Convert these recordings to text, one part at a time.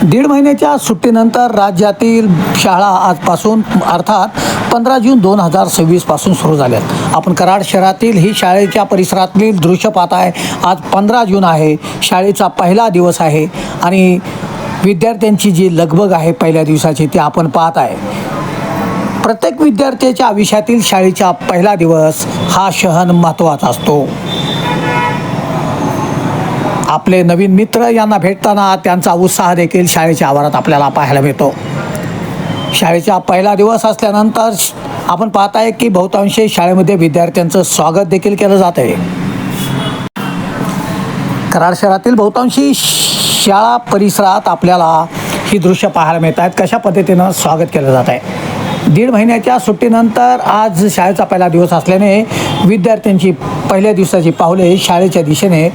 दीड महिन्याच्या सुट्टीनंतर राज्यातील शाळा आजपासून अर्थात 15 जून 2026 पासून सुरू झाल्यात. आपण कराड शहरातील ही शाळेच्या परिसरातील दृश्य पाहत आहे. आज 15 जून आहे, शाळेचा पहिला दिवस आहे आणि विद्यार्थ्यांची जी लगबग आहे पहिल्या दिवसाची ती आपण पाहत आहे. प्रत्येक विद्यार्थ्याच्या आयुष्यातील शाळेचा पहिला दिवस हा क्षण महत्त्वाचा असतो. आपले नवीन मित्र यांना भेटताना त्यांचा उत्साह देखील शाळेच्या आवारात आपल्याला पाहायला मिळतो. शाळेचा पहिला दिवस असल्यानंतर आपण पाहत आहे की बहुतांशी शाळेमध्ये विद्यार्थ्यांचं स्वागत देखील केलं जात आहे. कराड शहरातील बहुतांशी शाळा परिसरात आपल्याला ही दृश्य पाहायला मिळत आहेत. कशा पद्धतीनं स्वागत केलं जात आहे. दीड महिन्याच्या सुट्टीनंतर आज शाळेचा पहिला दिवस असल्याने विद्यार्थ्यांची पहिल्या दिवसाची पावले शाळेच्या दिशेने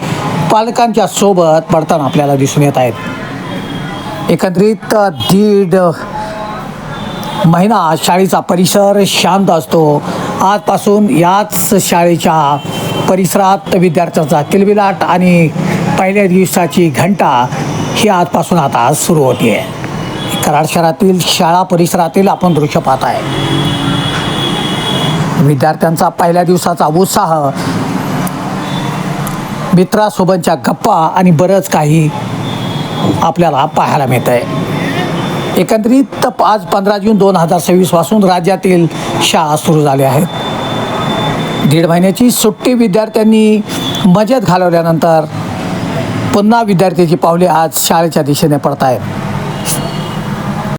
पालकांच्या सोबत पडताना आपल्याला दिसून येत आहेत. एकंदरीत दीड महिना शाळेचा परिसर शांत असतो. आजपासून याच शाळेच्या परिसरात विद्यार्थ्यांचा किलबिलाट आणि पहिल्या दिवसाची घंटा ही आजपासून आता सुरू होती आहे. कराड शहरातील शाळा परिसरातील आपण दृश्य पाहत आहे. विद्यार्थ्यांचा पहिल्या दिवसाचा उत्साह, मित्रासोबतच्या गप्पा आणि बरंच काही आपल्याला पाहायला मिळत आहे. एकंदरीत आज 15 जून 2026 पासून राज्यातील शाळा सुरू झाल्या आहेत. दीड महिन्याची सुट्टी विद्यार्थ्यांनी मजेत घालवल्यानंतर पुन्हा विद्यार्थ्याची पावले आज शाळेच्या दिशेने पडत आहेत.